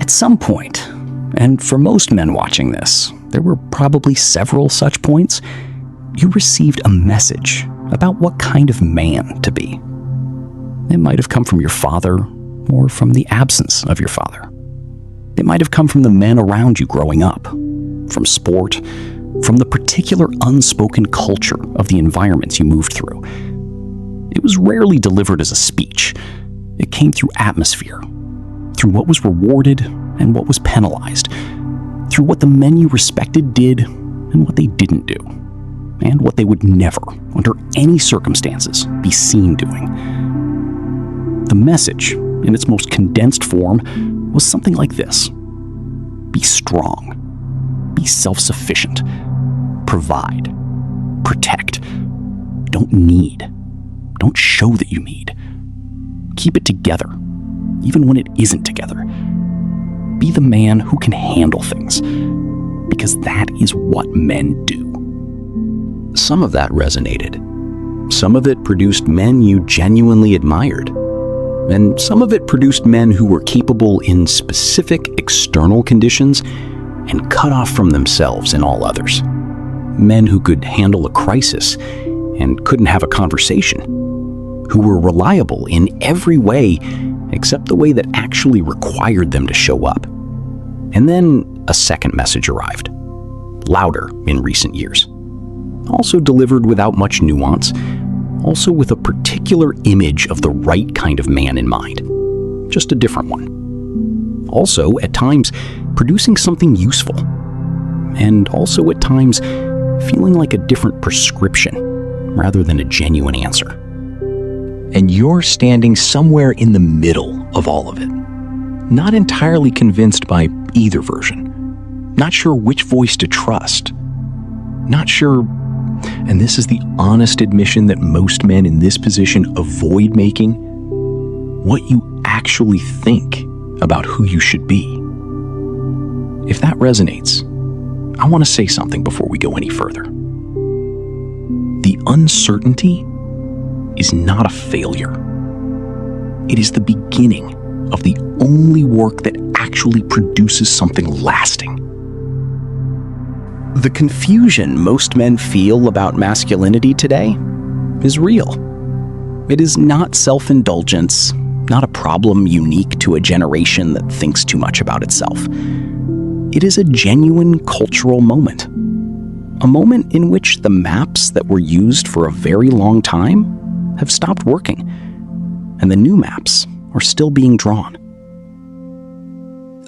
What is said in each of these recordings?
At some point, and for most men watching this, there were probably several such points, you received a message about what kind of man to be. It might have come from your father, or from the absence of your father. It might have come from the men around you growing up, from sport, from the particular unspoken culture of the environments you moved through. It was rarely delivered as a speech. It came through atmosphere, through what was rewarded and what was penalized, through what the men you respected did and what they didn't do, and what they would never, under any circumstances, be seen doing. The message, in its most condensed form, was something like this: be strong, be self-sufficient, provide, protect, don't need, don't show that you need, keep it together, even when it isn't together. Be the man who can handle things, because that is what men do. Some of that resonated. Some of it produced men you genuinely admired. And some of it produced men who were capable in specific external conditions and cut off from themselves in all others. Men who could handle a crisis and couldn't have a conversation, who were reliable in every way except the way that actually required them to show up. And then a second message arrived, louder in recent years, also delivered without much nuance, also with a particular image of the right kind of man in mind, just a different one. Also, at times, producing something useful, and also at times, feeling like a different prescription rather than a genuine answer. And you're standing somewhere in the middle of all of it, not entirely convinced by either version, not sure which voice to trust, not sure. And this is the honest admission that most men in this position avoid making, what you actually think about who you should be. If that resonates, I want to say something before we go any further. The uncertainty is not a failure. It is the beginning of the only work that actually produces something lasting. The confusion most men feel about masculinity today is real. It is not self-indulgence, not a problem unique to a generation that thinks too much about itself. It is a genuine cultural moment. A moment in which the maps that were used for a very long time have stopped working, and the new maps are still being drawn.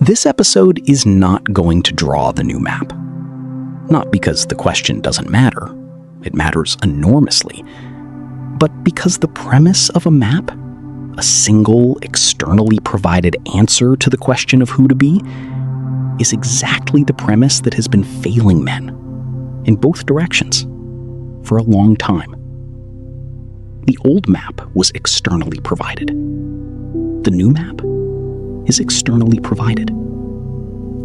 This episode is not going to draw the new map. Not because the question doesn't matter, it matters enormously, but because the premise of a map, a single externally provided answer to the question of who to be, is exactly the premise that has been failing men, in both directions, for a long time. The old map was externally provided. The new map is externally provided.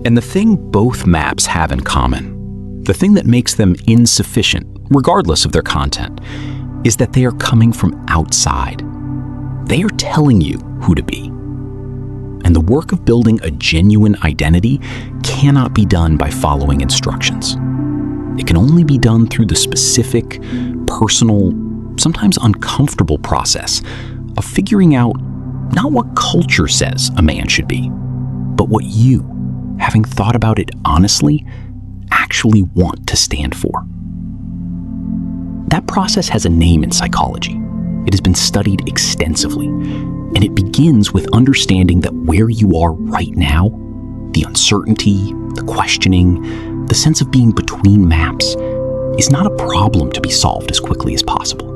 And the thing both maps have in common, the thing that makes them insufficient, regardless of their content, is that they are coming from outside. They are telling you who to be. And the work of building a genuine identity cannot be done by following instructions. It can only be done through the specific, personal, sometimes uncomfortable process of figuring out not what culture says a man should be, but what you, having thought about it honestly, actually want to stand for. That process has a name in psychology. It has been studied extensively, and it begins with understanding that where you are right now, the uncertainty, the questioning, the sense of being between maps, is not a problem to be solved as quickly as possible.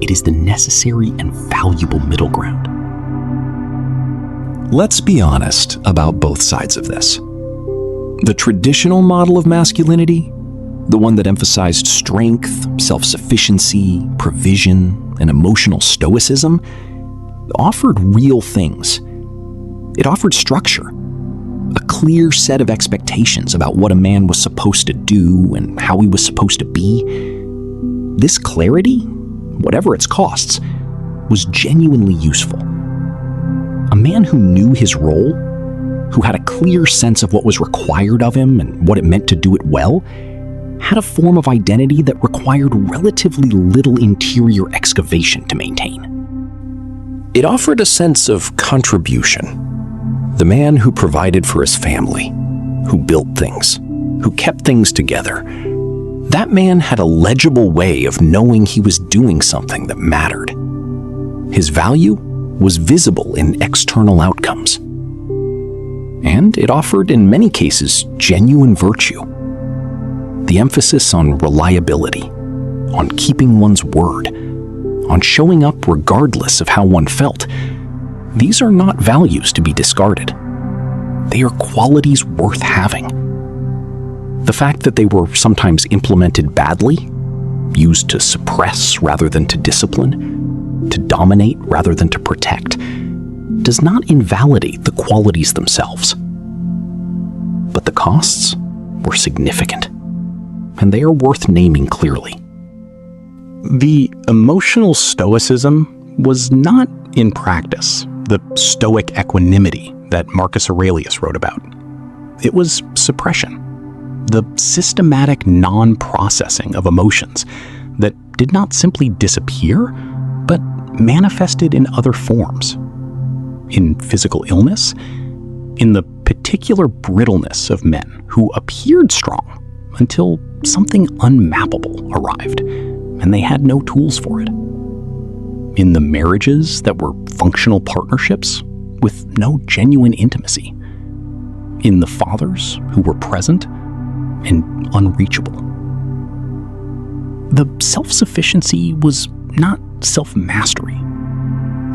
It is the necessary and valuable middle ground. Let's be honest about both sides of this. The traditional model of masculinity, the one that emphasized strength, self-sufficiency, provision, and emotional stoicism, offered real things. It offered structure, a clear set of expectations about what a man was supposed to do and how he was supposed to be. This clarity, whatever its costs, was genuinely useful. A man who knew his role who had a clear sense of what was required of him and what it meant to do it well, had a form of identity that required relatively little interior excavation to maintain. It offered a sense of contribution. The man who provided for his family, who built things, who kept things together. That man had a legible way of knowing he was doing something that mattered. His value was visible in external outcomes. And it offered, in many cases, genuine virtue. The emphasis on reliability, on keeping one's word, on showing up regardless of how one felt. These are not values to be discarded. They are qualities worth having. The fact that they were sometimes implemented badly, used to suppress rather than to discipline, to dominate rather than to protect, does not invalidate the qualities themselves. But the costs were significant, and they are worth naming clearly. The emotional stoicism was not, in practice, the stoic equanimity that Marcus Aurelius wrote about. It was suppression, the systematic non-processing of emotions that did not simply disappear, but manifested in other forms. In physical illness, in the particular brittleness of men who appeared strong until something unmappable arrived, and they had no tools for it. In the marriages that were functional partnerships with no genuine intimacy. In the fathers who were present and unreachable. The self-sufficiency was not self-mastery.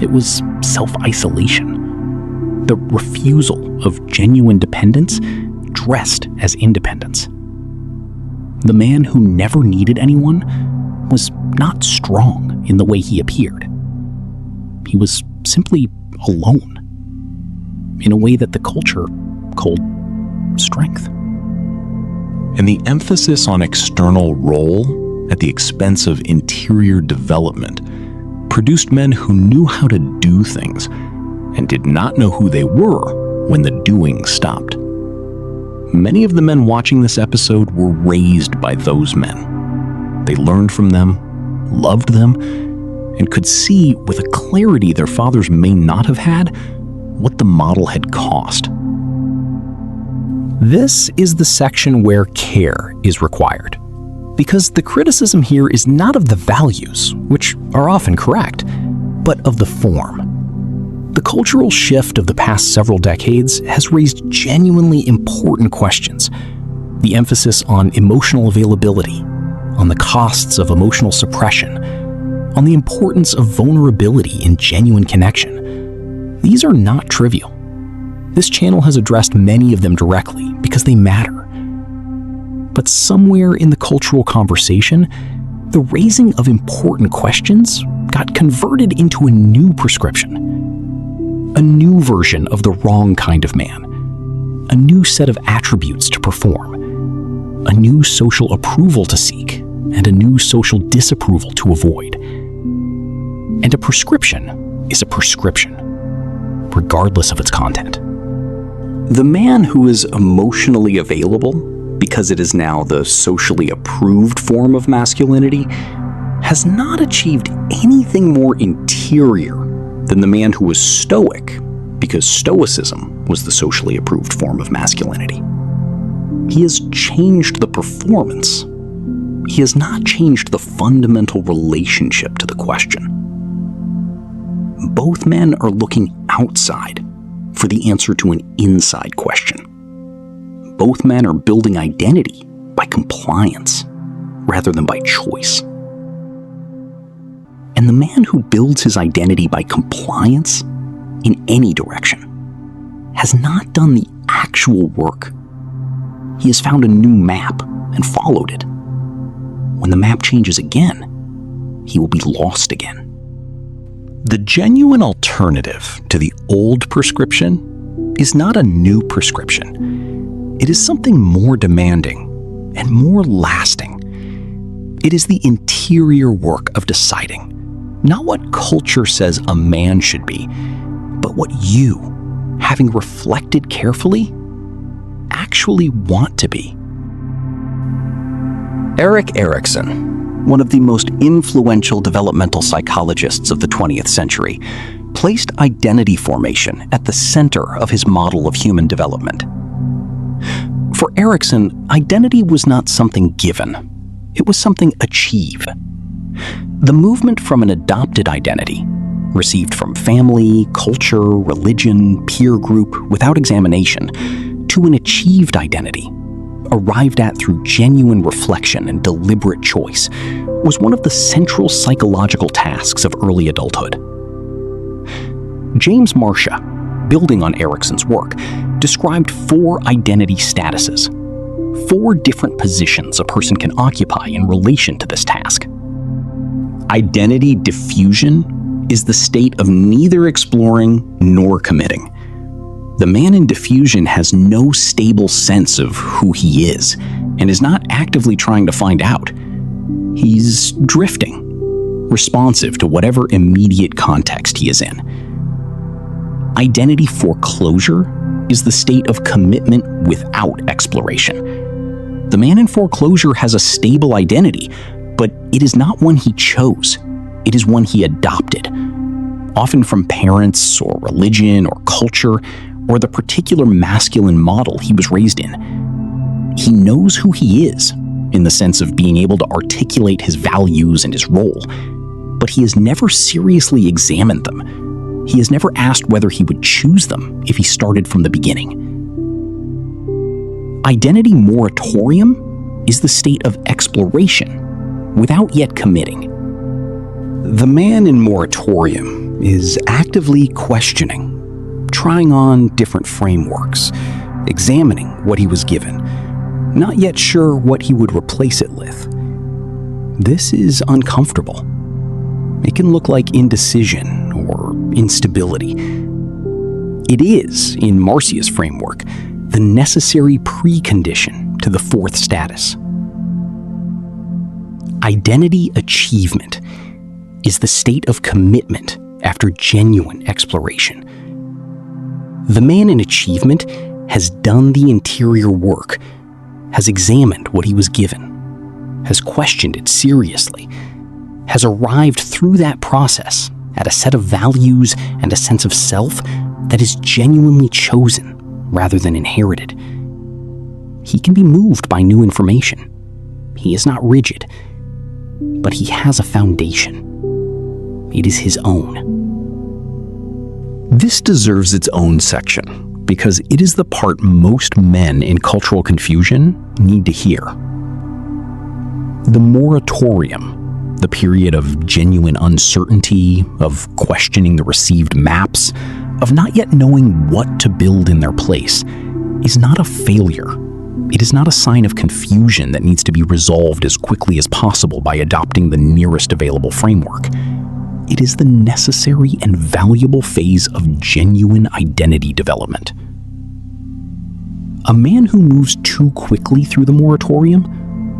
It was self-isolation. The refusal of genuine dependence dressed as independence. The man who never needed anyone was not strong in the way he appeared. He was simply alone, in a way that the culture called strength. And the emphasis on external role at the expense of interior development produced men who knew how to do things and did not know who they were when the doing stopped. Many of the men watching this episode were raised by those men. They learned from them, loved them, and could see with a clarity their fathers may not have had what the model had cost. This is the section where care is required, because the criticism here is not of the values, which are often correct, but of the form. The cultural shift of the past several decades has raised genuinely important questions. The emphasis on emotional availability, on the costs of emotional suppression, on the importance of vulnerability in genuine connection. These are not trivial. This channel has addressed many of them directly because they matter. But somewhere in the cultural conversation, the raising of important questions got converted into a new prescription, a new version of the wrong kind of man, a new set of attributes to perform, a new social approval to seek, and a new social disapproval to avoid. And a prescription is a prescription, regardless of its content. The man who is emotionally available, because it is now the socially approved form of masculinity, has not achieved anything more interior than the man who was stoic, because stoicism was the socially approved form of masculinity. He has changed the performance. He has not changed the fundamental relationship to the question. Both men are looking outside for the answer to an inside question. Both men are building identity by compliance rather than by choice. And the man who builds his identity by compliance in any direction has not done the actual work. He has found a new map and followed it. When the map changes again, he will be lost again. The genuine alternative to the old prescription is not a new prescription. It is something more demanding and more lasting. It is the interior work of deciding, not what culture says a man should be, but what you having reflected carefully, actually want to be. Erik Erikson, one of the most influential developmental psychologists of the 20th century, placed identity formation at the center of his model of human development. For Erikson, identity was not something given. It was something achieved. The movement from an adopted identity, received from family, culture, religion, peer group, without examination, to an achieved identity, arrived at through genuine reflection and deliberate choice, was one of the central psychological tasks of early adulthood. James Marcia, building on Erikson's work, described 4 identity statuses, 4 different positions a person can occupy in relation to this task. Identity diffusion is the state of neither exploring nor committing. The man in diffusion has no stable sense of who he is and is not actively trying to find out. He's drifting, responsive to whatever immediate context he is in. Identity foreclosure is the state of commitment without exploration. The man in foreclosure has a stable identity, but it is not one he chose. It is one he adopted, often from parents or religion or culture or the particular masculine model he was raised in. He knows who he is, in the sense of being able to articulate his values and his role, but he has never seriously examined them. He has never asked whether he would choose them if he started from the beginning. Identity moratorium is the state of exploration without yet committing. The man in moratorium is actively questioning, trying on different frameworks, examining what he was given, not yet sure what he would replace it with. This is uncomfortable. It can look like indecision or instability. It is, in Marcia's framework, the necessary precondition to the 4th status. Identity achievement is the state of commitment after genuine exploration. The man in achievement has done the interior work, has examined what he was given, has questioned it seriously, has arrived through that process at a set of values and a sense of self that is genuinely chosen rather than inherited. He can be moved by new information. He is not rigid, but he has a foundation. It is his own. This deserves its own section because it is the part most men in cultural confusion need to hear. The moratorium, the period of genuine uncertainty, of questioning the received maps, of not yet knowing what to build in their place, is not a failure. It is not a sign of confusion that needs to be resolved as quickly as possible by adopting the nearest available framework. It is the necessary and valuable phase of genuine identity development. A man who moves too quickly through the moratorium,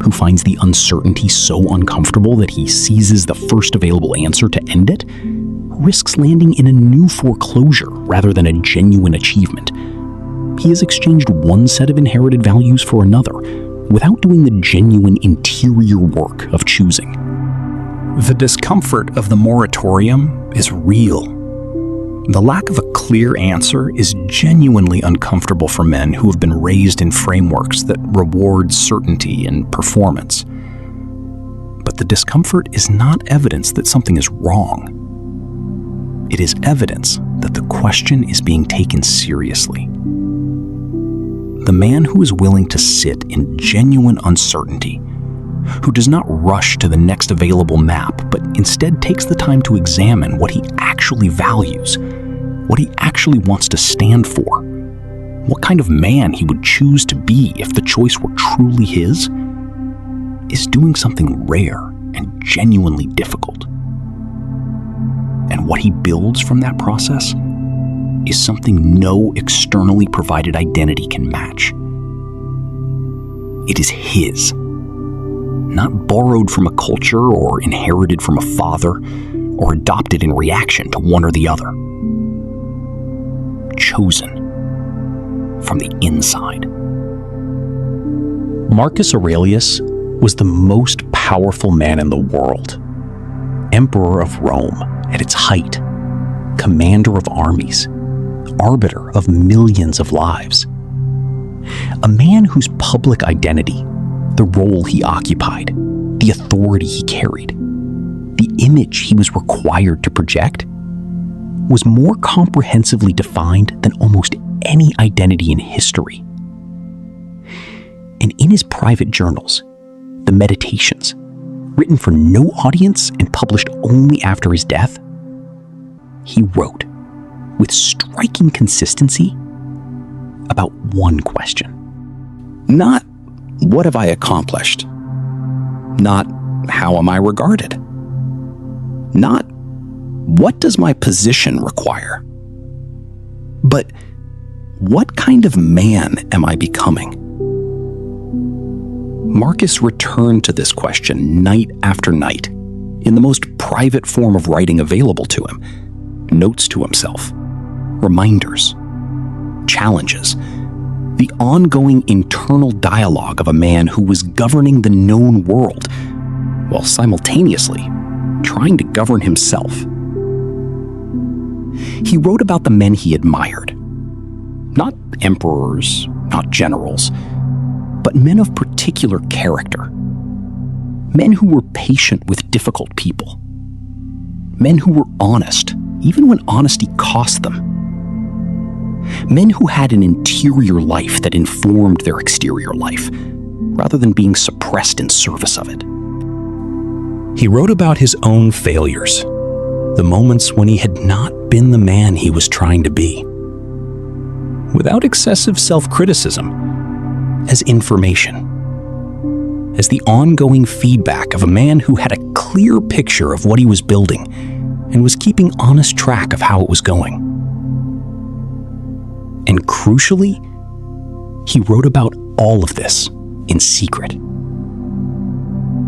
who finds the uncertainty so uncomfortable that he seizes the first available answer to end it, risks landing in a new foreclosure rather than a genuine achievement. He has exchanged one set of inherited values for another without doing the genuine interior work of choosing. The discomfort of the moratorium is real. The lack of a clear answer is genuinely uncomfortable for men who have been raised in frameworks that reward certainty and performance. But the discomfort is not evidence that something is wrong. It is evidence that the question is being taken seriously. The man who is willing to sit in genuine uncertainty, who does not rush to the next available map, but instead takes the time to examine what he actually values, what he actually wants to stand for, what kind of man he would choose to be if the choice were truly his, is doing something rare and genuinely difficult. And what he builds from that process is something no externally provided identity can match. It is his. Not borrowed from a culture or inherited from a father or adopted in reaction to one or the other. Chosen. from the inside. Marcus Aurelius was the most powerful man in the world. Emperor of Rome at its height, commander of armies, arbiter of millions of lives. A man whose public identity, the role he occupied, the authority he carried, the image he was required to project, was more comprehensively defined than almost any identity in history. And in his private journals, the Meditations, written for no audience and published only after his death, he wrote, with striking consistency, about one question. Not, what have I accomplished? Not, how am I regarded? Not, what does my position require? But, what kind of man am I becoming? Marcus returned to this question night after night, in the most private form of writing available to him. Notes to himself, reminders, challenges, the ongoing internal dialogue of a man who was governing the known world, while simultaneously trying to govern himself. He wrote about the men he admired, not emperors, not generals, but men of particular character, men who were patient with difficult people, men who were honest, even when honesty cost them, men who had an interior life that informed their exterior life, rather than being suppressed in service of it. He wrote about his own failures, the moments when he had not been the man he was trying to be, without excessive self-criticism, as information, as the ongoing feedback of a man who had a clear picture of what he was building and was keeping honest track of how it was going. And crucially, he wrote about all of this in secret.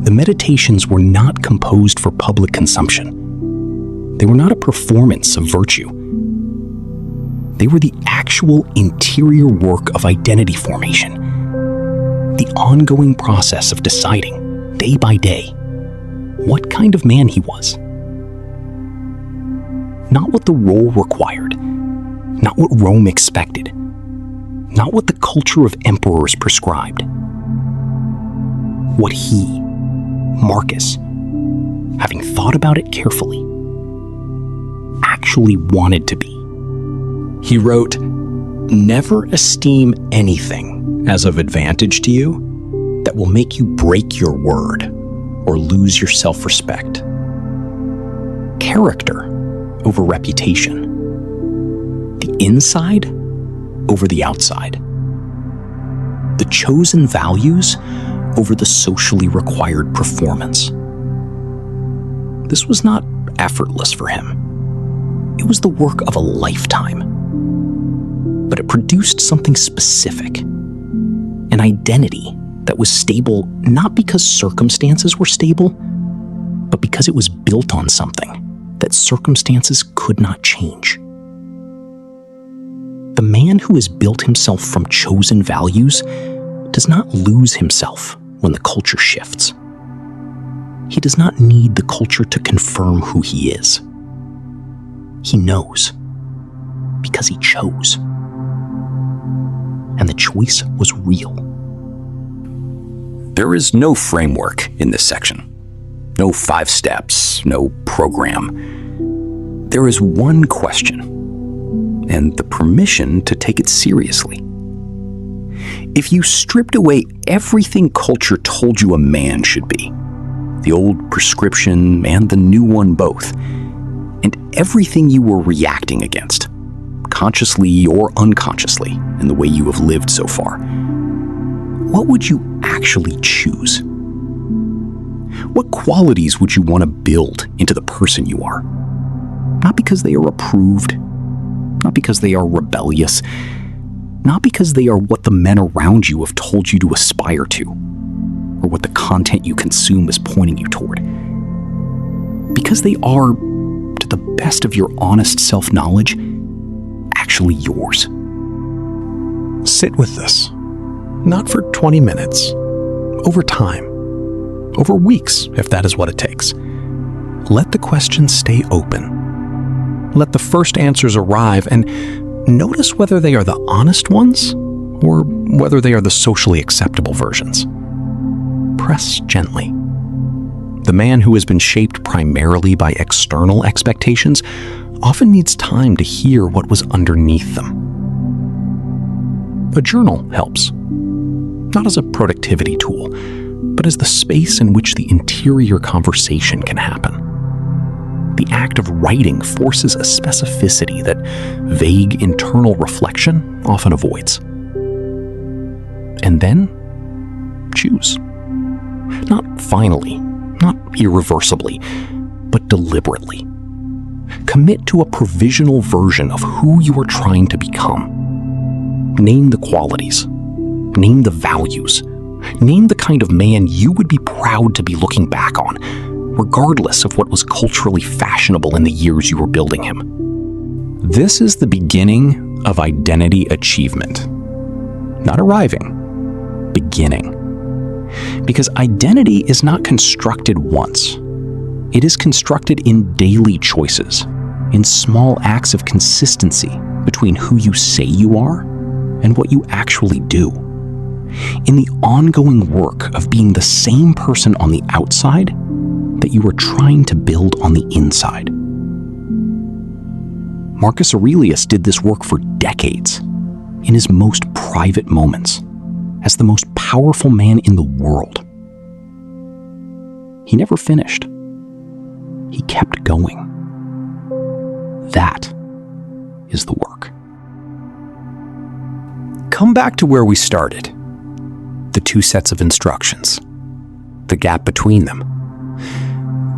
The Meditations were not composed for public consumption. They were not a performance of virtue. They were the actual interior work of identity formation, the ongoing process of deciding, day by day, what kind of man he was. Not what the role required, not what Rome expected, not what the culture of emperors prescribed. What he, Marcus, having thought about it carefully, actually wanted to be. He wrote, "Never esteem anything as of advantage to you that will make you break your word or lose your self-respect. Character over reputation. The inside over the outside. The chosen values over the socially required performance." This was not effortless for him. It was the work of a lifetime. But it produced something specific, an identity that was stable not because circumstances were stable, but because it was built on something that circumstances could not change. The man who has built himself from chosen values does not lose himself when the culture shifts. He does not need the culture to confirm who he is. He knows because he chose. And the choice was real. There is no framework in this section. No 5 steps, no program. There is one question, and the permission to take it seriously. If you stripped away everything culture told you a man should be, the old prescription and the new one both, and everything you were reacting against, consciously or unconsciously, in the way you have lived so far, what would you actually choose? What qualities would you want to build into the person you are? Not because they are approved, not because they are rebellious, not because they are what the men around you have told you to aspire to, or what the content you consume is pointing you toward. Because they are, to the best of your honest self-knowledge, actually yours. Sit with this. Not for 20 minutes. Over time. Over weeks, if that is what it takes. Let the questions stay open. Let the first answers arrive and notice whether they are the honest ones or whether they are the socially acceptable versions. Press gently. The man who has been shaped primarily by external expectations often needs time to hear what was underneath them. A journal helps, not as a productivity tool, but as the space in which the interior conversation can happen. The act of writing forces a specificity that vague internal reflection often avoids. And then, choose. Not finally, not irreversibly, but deliberately. Commit to a provisional version of who you are trying to become. Name the qualities. Name the values. Name the kind of man you would be proud to be looking back on, regardless of what was culturally fashionable in the years you were building him. This is the beginning of identity achievement. Not arriving, beginning. Because identity is not constructed once. It is constructed in daily choices, in small acts of consistency between who you say you are and what you actually do. In the ongoing work of being the same person on the outside that you are trying to build on the inside. Marcus Aurelius did this work for decades, in his most private moments, as the most powerful man in the world. He never finished. He kept going. That is the work. Come back to where we started. The two sets of instructions. The gap between them.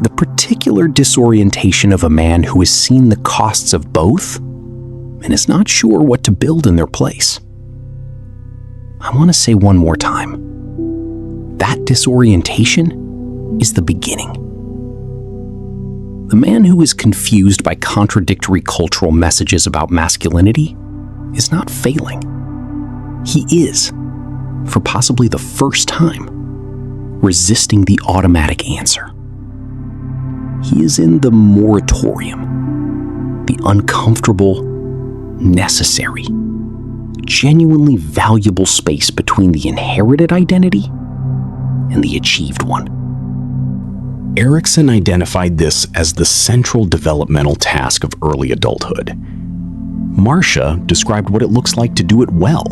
The particular disorientation of a man who has seen the costs of both and is not sure what to build in their place. I want to say one more time. That disorientation is the beginning. The man who is confused by contradictory cultural messages about masculinity is not failing. He is, for possibly the first time, resisting the automatic answer. He is in the moratorium, the uncomfortable, necessary, genuinely valuable space between the inherited identity and the achieved one. Erikson identified this as the central developmental task of early adulthood. Marcia described what it looks like to do it well.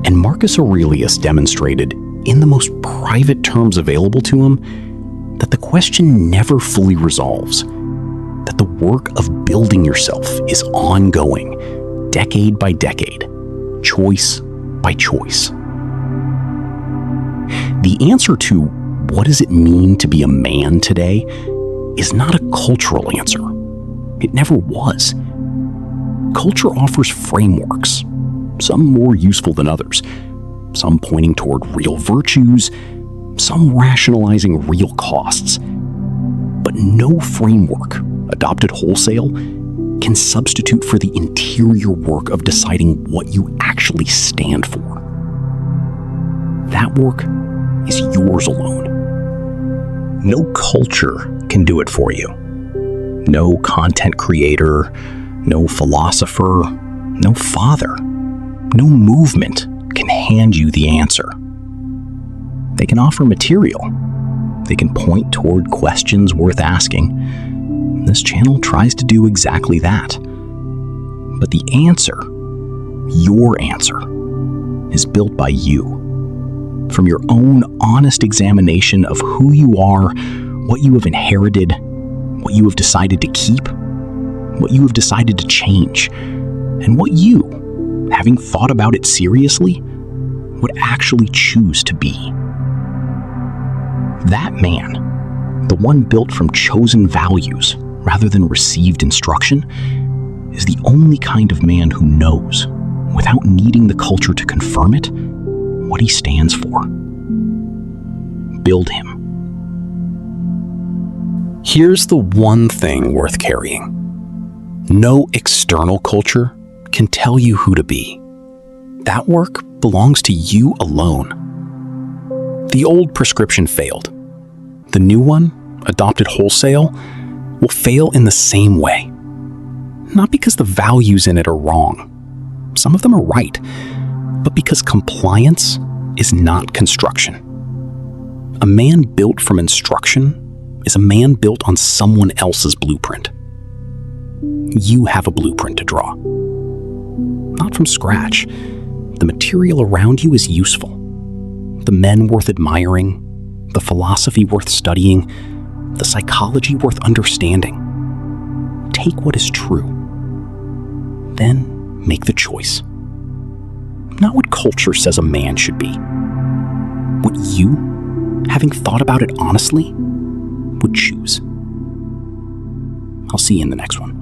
And Marcus Aurelius demonstrated, in the most private terms available to him, that the question never fully resolves, that the work of building yourself is ongoing, decade by decade, choice by choice. The answer to what does it mean to be a man today is not a cultural answer. It never was. Culture offers frameworks, some more useful than others, some pointing toward real virtues, some rationalizing real costs. But no framework, adopted wholesale, can substitute for the interior work of deciding what you actually stand for. That work is yours alone. No culture can do it for you. No content creator, no philosopher, no father, no movement can hand you the answer. They can offer material. They can point toward questions worth asking. This channel tries to do exactly that. But the answer, your answer, is built by you. From your own honest examination of who you are, what you have inherited, what you have decided to keep, what you have decided to change, and what you, having thought about it seriously, would actually choose to be. That man, the one built from chosen values rather than received instruction, is the only kind of man who knows, without needing the culture to confirm it, what he stands for. Build him. Here's the one thing worth carrying. No external culture can tell you who to be. That work belongs to you alone. The old prescription failed. The new one, adopted wholesale, will fail in the same way. Not because the values in it are wrong. Some of them are right, but because compliance is not construction. A man built from instruction is a man built on someone else's blueprint. You have a blueprint to draw. Not from scratch. The material around you is useful. The men worth admiring, the philosophy worth studying, the psychology worth understanding. Take what is true. Then make the choice. Not what culture says a man should be. What you, having thought about it honestly, would choose. I'll see you in the next one.